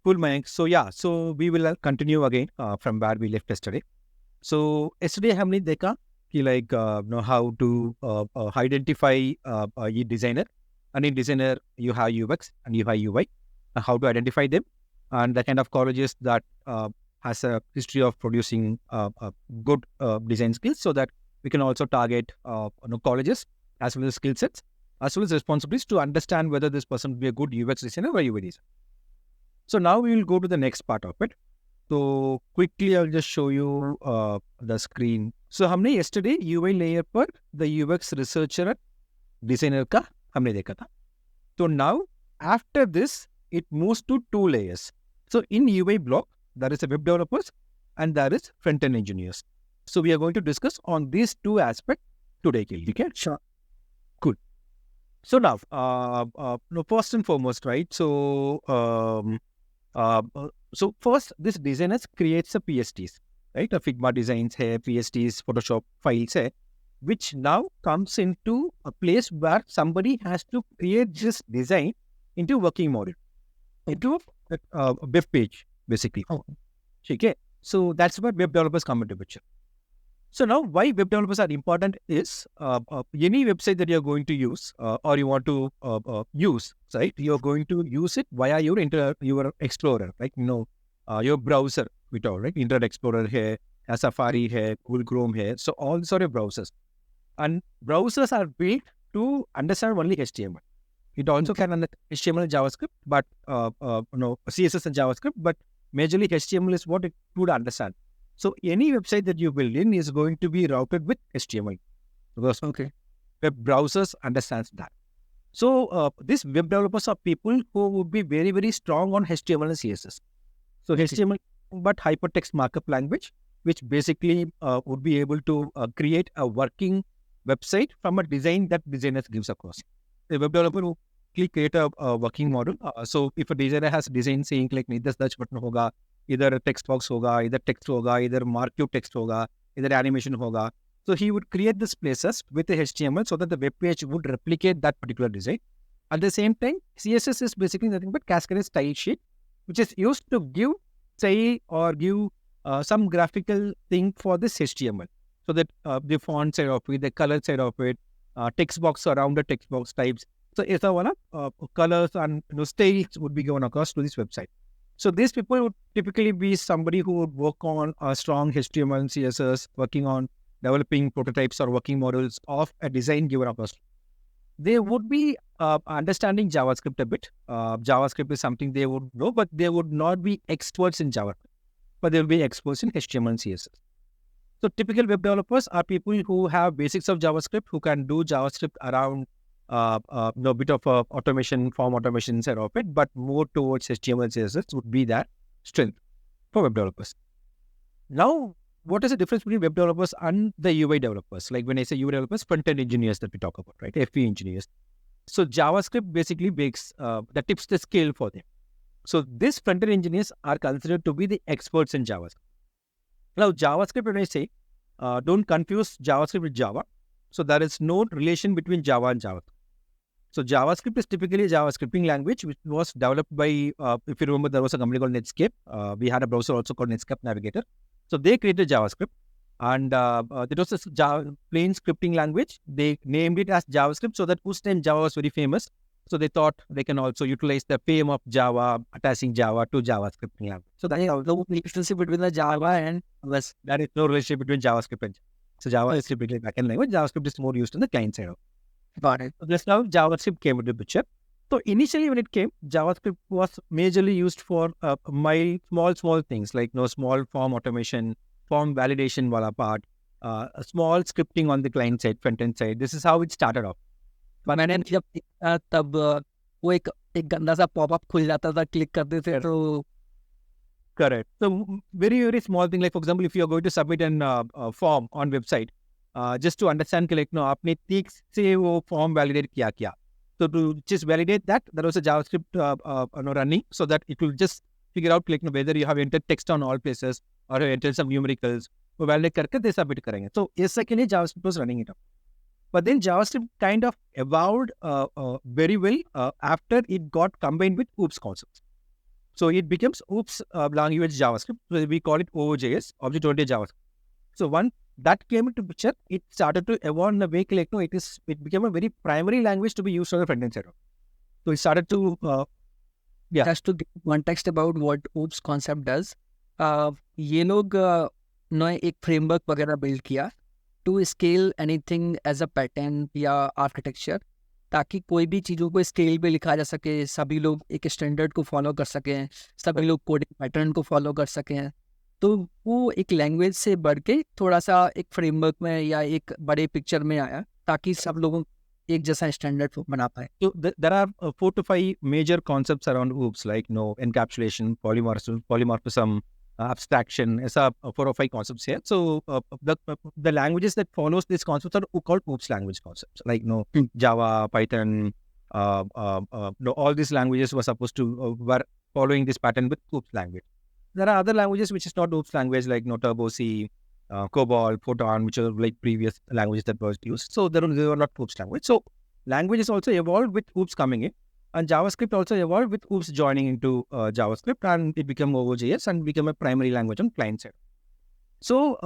Cool, Mayank. So yeah, so we will continue again from where we left yesterday. So yesterday हमने देखा कि like how to identify a designer. And in designer you have UX and you have UI. How to identify them and the kind of colleges that has a history of producing good design skills, so that we can also target colleges as well as skill sets as well as responsibilities to understand whether this person will be a good UX designer or UI designer. So now we will go to the next part of it. So quickly I'll just show you the screen. So हमने yesterday UI layer पर the UX researcher designer का हमने देखा था. So now after this it moves to two layers. So in UI block there is a web developers and there is front end engineers. So we are going to discuss on these two aspects today. Okay? Sure. Cool. So now, first and foremost, right? So so first, this designers creates a PSTs, right? A Figma designs hai, PSTs, Photoshop files hai, which now comes into a place where somebody has to create this design into working model, into a web page, basically. Okay. So that's where web developers come into picture. So now why web developers are important is any website that you're going to use or you want to use, right? You're going to use it via your Explorer, right? Your browser, we talk, right? Internet Explorer here, Safari here, Google Chrome here. So all sort of browsers. And browsers are built to understand only HTML. It also can understand HTML and JavaScript, but CSS and JavaScript, but majorly HTML is what it would understand. So any website that you build in is going to be routed with HTML because web browsers understands that. So these web developers are people who would be very, very strong on HTML and CSS. So HTML, but hypertext markup language, which basically would be able to create a working website from a design that designers gives across. The web developer will create a working model. So if a designer has design saying like need the search button hoga, either text box hoga, either text hoga, either marquee text hoga, either animation hoga. So he would create these places with the HTML so that the web page would replicate that particular design. At the same time, CSS is basically nothing but cascaded style sheet, which is used to give style or give some graphical thing for this HTML. So that the font side of it, the color side of it, text box around the text box types. So it's one colors and styles would be given across to this website. So these people would typically be somebody who would work on a strong HTML and CSS, working on developing prototypes or working models of a design given across. They would be understanding JavaScript a bit. JavaScript is something they would know, but they would not be experts in JavaScript. But they will be experts in HTML and CSS. So typical web developers are people who have basics of JavaScript, who can do JavaScript around bit of automation, form automation side of it, but more towards HTML and CSS would be that strength for web developers. Now, what is the difference between web developers and the UI developers? Like when I say UI developers, front-end engineers that we talk about, right? FE engineers. So JavaScript basically makes that tips the scale for them. So these front-end engineers are considered to be the experts in JavaScript. Now, JavaScript, when I say, don't confuse JavaScript with Java. So there is no relation between Java and JavaScript. So JavaScript is typically a JavaScripting language which was developed by, if you remember, there was a company called Netscape. We had a browser also called Netscape Navigator. So they created JavaScript, and it was a plain scripting language. They named it as JavaScript so that whose name Java was very famous. So they thought they can also utilize the fame of Java, attaching Java to JavaScript language. So that is the relationship between the Java and was there is no relationship between JavaScript and Java. So Java is typically backend language. JavaScript is more used on the client side. Got it. So just now JavaScript came into the picture. So initially when it came, JavaScript was majorly used for small things like small form automation, form validation wala part, a small scripting on the client side, front end side. This is how it started off. मैंने जब तब वो एक गंदा सा popup खुल जाता था, क्लिक करते थे तो correct. So very, very small thing, like for example, if you are going to submit an form on website, just to understand like आपने ठीक से वो form validate किया. So to just validate that, there was a JavaScript running so that it will just figure out like whether you have entered text on all places or you entered some numericals. वो validate करके they submit करेंगे. So ऐसा के लिए JavaScript was running it up. But then JavaScript kind of evolved very well after it got combined with OOPS concepts. So it becomes OOPS language JavaScript. So we call it OOJS, object-oriented JavaScript. So once that came into picture, it started to evolve in a way like, no, it became a very primary language to be used on the front end side. So it started to Just to give context about what OOPS concept does, ये लोग नए एक framework वगैरह build किया to scale anything as a pattern या architecture, ताकि कोई भी चीज़ों को स्केल पे लिखा जा सके, सभी लोग एक स्टैंडर्ड को फॉलो कर सकें, सभी लोग कोडिंग पैटर्न को फॉलो कर सकें। तो वो एक लैंग्वेज से बढ़ के थोड़ा सा एक फ्रेमवर्क में या एक बड़े पिक्चर में आया, ताकि सब लोगों एक जैसा स्टैंडर्ड बना पाए। So there are 4 to 5 major concepts around OOPS, like encapsulation, polymorphism, abstraction. ऐसा 4 or 5 concepts here. So the languages that follows these concepts are called OOPS language concepts, like Java, Python. All these languages were supposed to were following this pattern with OOPS language. There are other languages which is not OOPS language, like Turbo C, COBOL, Photon, which are like previous languages that was used. So they were not OOPS language. So languages also evolved with OOPS coming in, and JavaScript also evolved with OOPS joining into JavaScript, and it became OOJS and became a primary language on client side. So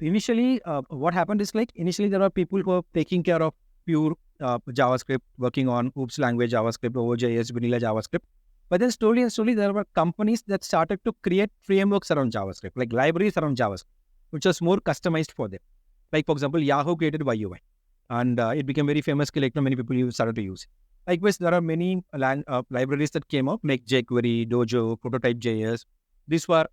initially, what happened is like initially there were people who were taking care of pure JavaScript, working on OOPS language JavaScript, OOJS, vanilla JavaScript. But then slowly and slowly, there were companies that started to create frameworks around JavaScript, like libraries around JavaScript, which was more customized for them. Like, for example, Yahoo created YUI, and it became very famous. Like, many people started to use it. Likewise, there are many libraries that came out, like jQuery, Dojo, Prototype.js. These were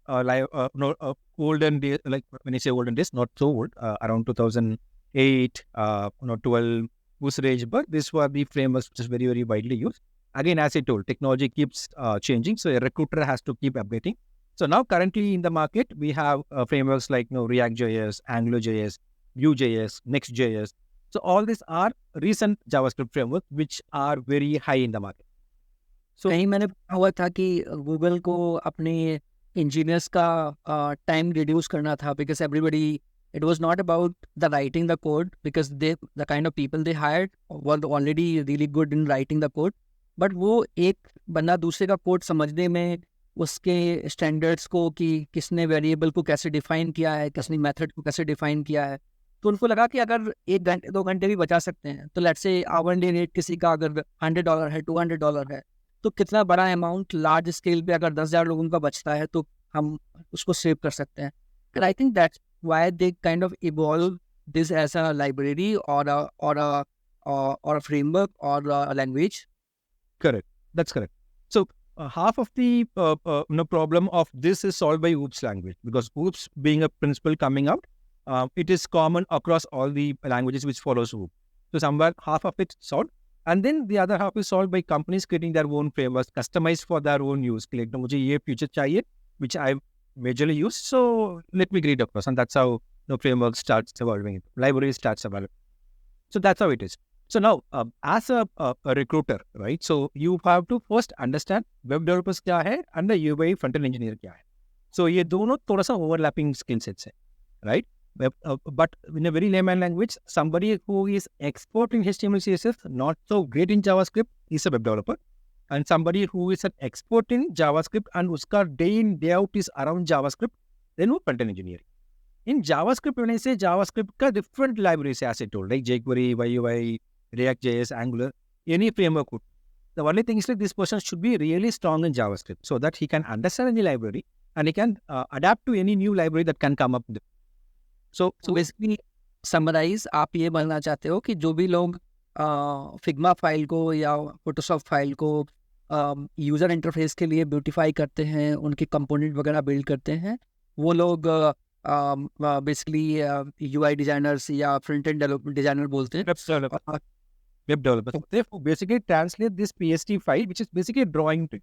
olden days, like when I say olden days, not so old, around 2008, 12, whose range, but these were the frameworks which is very, very widely used. Again, as I told, technology keeps changing, so a recruiter has to keep updating. So now currently in the market, we have frameworks like React.js, AngularJS, Vue.js, Next.js. So all these are recent JavaScript frameworks which are very high in the market. So कहीं मैंने पढ़ा हुआ था कि Google को अपने engineers का time reduce करना था, because everybody, it was not about the writing the code, because the kind of people they hired were already really good in writing the code. But वो एक बंदा दूसरे का कोड समझने में, उसके स्टैंडर्ड्स को, कि किसने वेरिएबल को कैसे डिफाइन किया है, किसने मेथड को कैसे डिफाइन किया है, तो उनको लगा कि अगर 1 घंटे 2 घंटे भी बचा सकते हैं, तो लेट्स से आवरली रेट किसी का अगर $100 है, $200 है, तो कितना बड़ा अमाउंट लार्ज स्केल पे अगर 10,000 लोगों का बचता है तो हम उसको सेव कर सकते हैं. And I think that's why they kind of evolve this as a library or a framework or a language. Correct. That's correct. So half of the problem of this is solved by OOPS language, because OOPS being a principle coming out, it is common across all the languages which follows OOPS. So somewhere half of it solved, and then the other half is solved by companies creating their own frameworks, customized for their own use. Like, मुझे ये feature चाहिए, which I majorly use, so let me create across, and that's how the framework starts evolving, library starts evolving. So that's how it is. So now, as a recruiter, right? So you have to first understand web developers क्या है and the UI front-end engineer क्या है. So ये दोनों थोड़ा सा overlapping skill sets है, right? But in a very layman language, somebody who is expert in HTML, CSS, not so great in JavaScript, is a web developer. And somebody who is an expert in JavaScript and uska day in, day out is around JavaScript, then वो front-end engineering. In JavaScript, when I say JavaScript, का different libraries, as I told, like jQuery, YUI, React.js, Angular, any framework would. The only thing is that this person should be really strong in JavaScript so that he can understand any library and he can adapt to any new library that can come up. So basically, summarize, आप ये बोलना चाहते हो कि जो भी लोग Figma file को या फोटोशॉप फाइल को यूज़र इंटरफेस के लिए ब्यूटीफाई करते हैं, उनके कंपोनेंट वगैरह बिल्ड करते हैं, वो लोग बेसिकली यूआई डिजाइनर्स या फ्रंट एंड डिजाइनर बोलते हैं. Web developers. So they basically translate this PST file, which is basically a drawing to,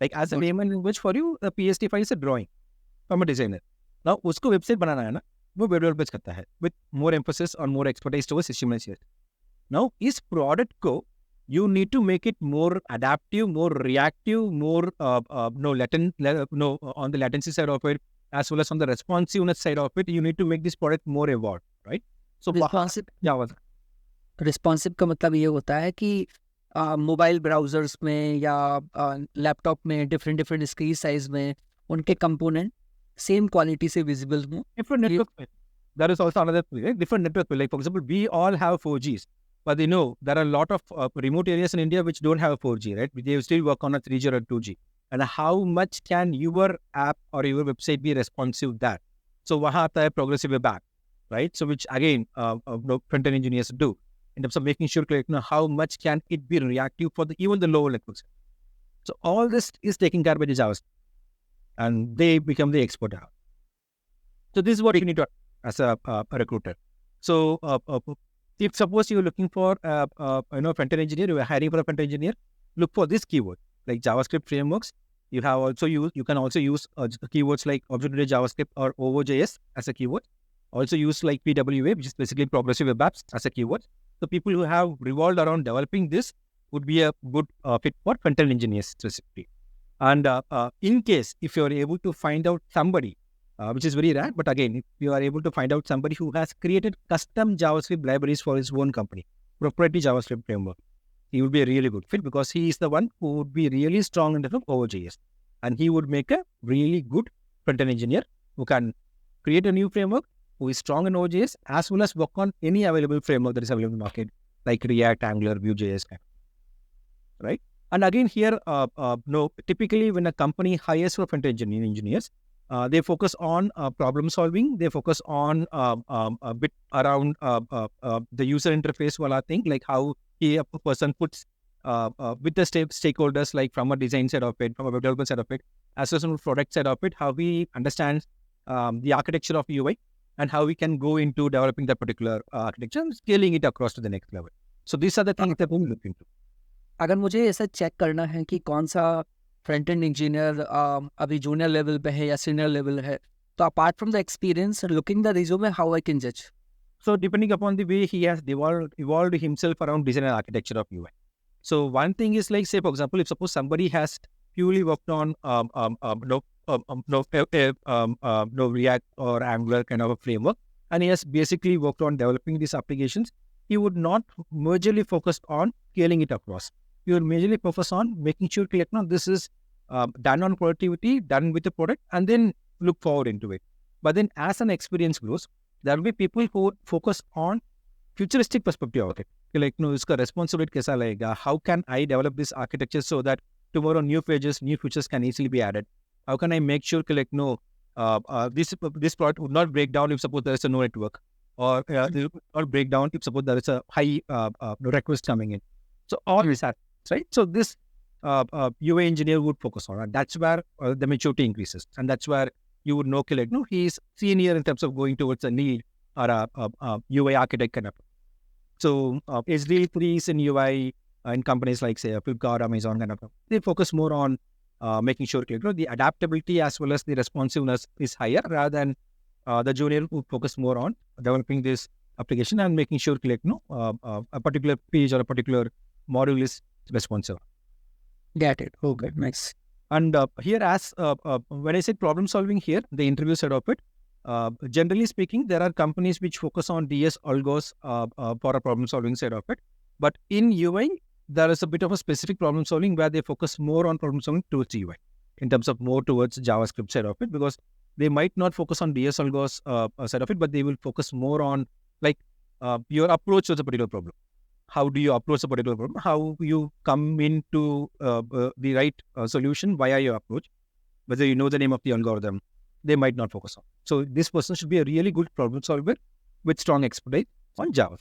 like as a layman language for you, the PST file is a drawing from a designer. Now उसको website बनाना है ना, वो web developers करता है with more emphasis on more expertise towards HTML. Now इस product को you need to make it more adaptive, more reactive, more on the latency side of it, as well as on the responsiveness side of it. You need to make this product more evolved, right? So responsive का मतलब ये होता है कि mobile browsers में या laptop में different screen size में उनके कंपोनेंट सेम क्वालिटी से विजिबल हों। Different ये network. That is also another thing, right? Different network. Like for example, we all have 4Gs, but you know there are a lot of remote areas in India which don't have 4G, right? They still work on a 3G or 2G. And how much can your app or your website be responsive there? So wahan aata hai progressive web app, right? So which again, front-end engineers do in terms of making sure like, how much can it be reactive for even the lower networks. So all this is taken care by the JavaScript, and they become the expert out. So this is what you need to as a recruiter. So if suppose you're looking for front-end engineer, you are hiring for a front-end engineer, look for this keyword like JavaScript frameworks. You can also use keywords like Object-Oriented JavaScript or OOJS as a keyword. Also use like PWA, which is basically progressive web apps, as a keyword. So people who have revolved around developing this would be a good fit for front-end engineers specifically. And in case if you're able to find out somebody, which is very rare, but again, if you are able to find out somebody who has created custom JavaScript libraries for his own company, proprietary JavaScript framework, he would be a really good fit because he is the one who would be really strong in terms of OJS. And he would make a really good front-end engineer who can create a new framework, who is strong in OJS, as well as work on any available framework that is available in the market, like React, Angular, Vue.js, right? And again here, typically when a company hires for front-end engineers, they focus on problem solving. They focus on a bit around the user interface wala thing, like how a person puts with the stakeholders, like from a design side of it, from a web development side of it, as well as from a product side of it, how we understand the architecture of UI and how we can go into developing that particular architecture and scaling it across to the next level. So these are the things that we look into. अगर मुझे ऐसा check करना है कि कौन सा front end engineer अभी junior level पे है या सीनियर लेवल है, तो apart from the experience looking the resume how I can जज? So depending upon the way he has evolved himself around design and architecture of UI. So one thing is like, say for example, if suppose somebody has purely worked on React or Angular kind of a framework, and he has basically worked on developing these applications, he would not majorly focus on scaling it across. He would majorly focus on making sure this is done on productivity, done with the product, and then look forward into it. But then as an experience grows, there will be people who would focus on futuristic perspective of it. Like, iska responsibility kaisa layega? How can I develop this architecture so that tomorrow new features can easily be added? How can I make sure this product would not break down if suppose there is a no network, or it will not break down if suppose there is a high request coming in. So all this happens, right? So this UA engineer would focus on, and that's where the maturity increases, and that's where you would know he's senior in terms of going towards a lead or a UI architect kind of. So SD3s in UI in companies like say Flipkart, Amazon kind of, they focus more on making sure the adaptability as well as the responsiveness is higher, rather than the junior who focus more on developing this application and making sure a particular page or a particular module is responsive. Get it. Okay, nice. And here, as when I said problem solving here, the interview side of it, generally speaking, there are companies which focus on DS algos for a problem solving side of it. But in UI, there is a bit of a specific problem solving where they focus more on problem solving towards UI, in terms of more towards JavaScript side of it, because they might not focus on DS algos side of it, but they will focus more on like your approach to a particular problem. How do you approach a particular problem? How you come into the right solution via your approach? Whether you know the name of the algorithm, they might not focus on. So this person should be a really good problem solver with strong expertise on Java.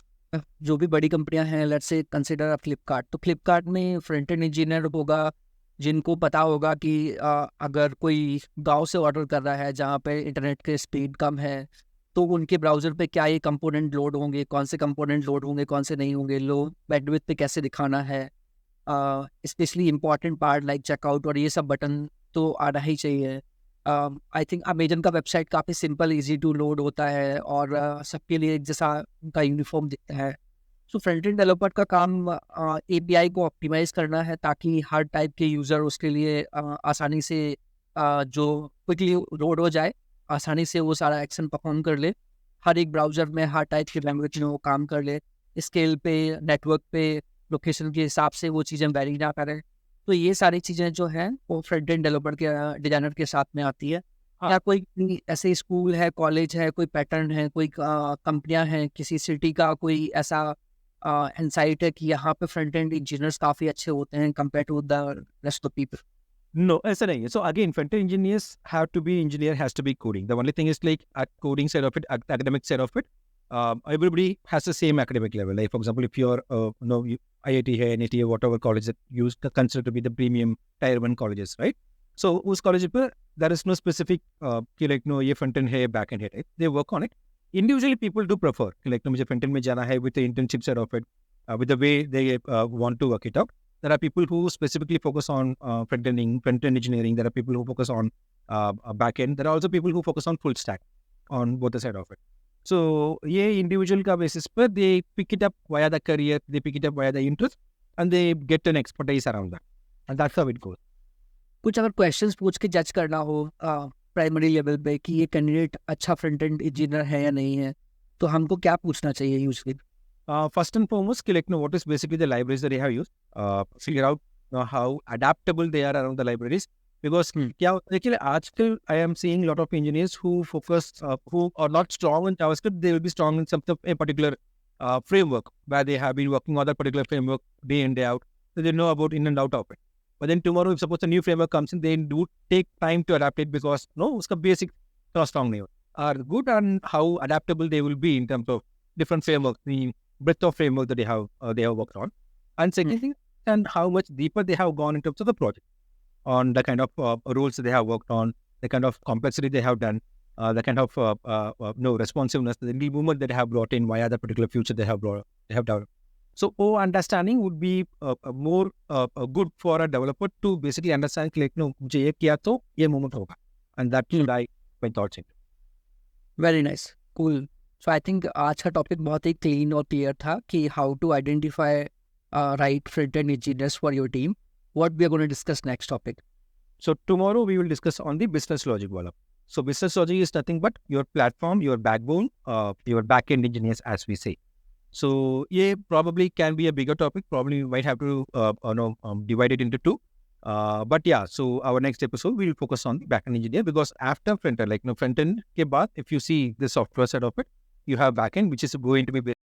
जो भी बड़ी कंपनियां हैं, let's say consider Flipkart, तो फ्लिपकार्ट में front end engineer होगा जिनको पता होगा कि अगर कोई गांव से ऑर्डर कर रहा है जहाँ पे इंटरनेट की स्पीड कम है, तो उनके ब्राउज़र पे क्या ये कंपोनेंट लोड होंगे, कौन से कंपोनेंट लोड होंगे, कौन से नहीं होंगे, लो बैंडविड्थ पे कैसे दिखाना है, specially important part like checkout और ये सब बटन तो आना ही चाहिए. आई थिंक अमेजन का वेबसाइट काफ़ी सिंपल इजी टू लोड होता है और सबके लिए एक जैसा उनका यूनिफॉर्म दिखता है. सो फ्रंट एंड डेवलपर का काम API को ऑप्टिमाइज़ करना है ताकि हर टाइप के यूज़र उसके लिए आसानी से जो क्विकली लोड हो जाए, आसानी से वो सारा एक्शन परफॉर्म कर ले, हर एक ब्राउज़र में हर टाइप की लैंग्वेज में वो काम कर ले, स्केल पे, नेटवर्क पे, लोकेशन के हिसाब से वो चीज़ें वेरी ना करें। तो ये सारी चीज़ें जो हैं वो फ्रंट एंड डेवलपर के डिज़ाइनर के साथ में आती है। हाँ। या कोई ऐसे स्कूल है, कॉलेज है, कोई पैटर्न है, कोई कंपनियाँ हैं, किसी सिटी का कोई ऐसा इंसाइट है कि यहाँ पे फ्रंट एंड इंजीनियर्स काफ़ी अच्छे होते हैं compare to the rest of people? No, ऐसा नहीं है. So again, front-end engineers have to be engineer, has to be coding. The only thing is like at coding side of it, academic side of it, everybody has the same academic level. Like for example, if you're IIT है, NIT है, whatever college that you consider to be the premium tier 1 colleges, right? So उस college पर there is no specific कि like no ये front-end है, back-end है, right? They work on it. Individually, people do prefer कि like no मुझे front-end में जाना है with the internship side of it, with the way they want to work it out. There are people who specifically focus on front-end engineering. There are people who focus on back-end. There are also people who focus on full stack on both the side of it. So, ये individual का basis पर they pick it up via the career, they pick it up via the interest, and they get an expertise around that. And that's how it goes. कुछ अगर questions पूछ के जज करना हो प्राइमरी लेवल पे कि ये कैंडिडेट अच्छा फ्रंट एंड इंजीनियर है या नहीं है, तो हमको क्या पूछना चाहिए usually? First and foremost, collect what is basically the libraries that they have used. Figure out how adaptable they are around the libraries. Because क्या होता है कि आजकल I am seeing a lot of engineers who focus, who are not strong in JavaScript. They will be strong in some a particular framework where they have been working on that particular framework day in day out. So they know about in and out of it. But then tomorrow, if suppose a new framework comes in, they do take time to adapt it because no, उसका basic थोड़ा strong नहीं होता. Are good on how adaptable they will be in terms of different frameworks. The breadth of framework that they have worked on, and second thing, and how much deeper they have gone in terms of the project, on the kind of roles that they have worked on, the kind of complexity they have done, the kind of responsiveness, the movement that they have brought in via the particular future they have developed. So, understanding would be more good for a developer to basically understand like no, मुझे ये किया तो ये movement होगा, and that should I my thoughts into. Very nice, cool. So I think आज का topic बहुत ही clean और क्लियर था कि how to identify right front end engineers for your team. What we are going to discuss next topic? So tomorrow we will discuss on the business logic wala. So business logic is nothing but your platform, your backbone, your back-end engineers as we say. So yeah, probably can be a bigger topic. Probably we might have to divide it into two. But yeah, so our next episode we will focus on the back-end engineer because after front-end, like front-end ke baad, if you see the software side of it, you have back-end which is going to be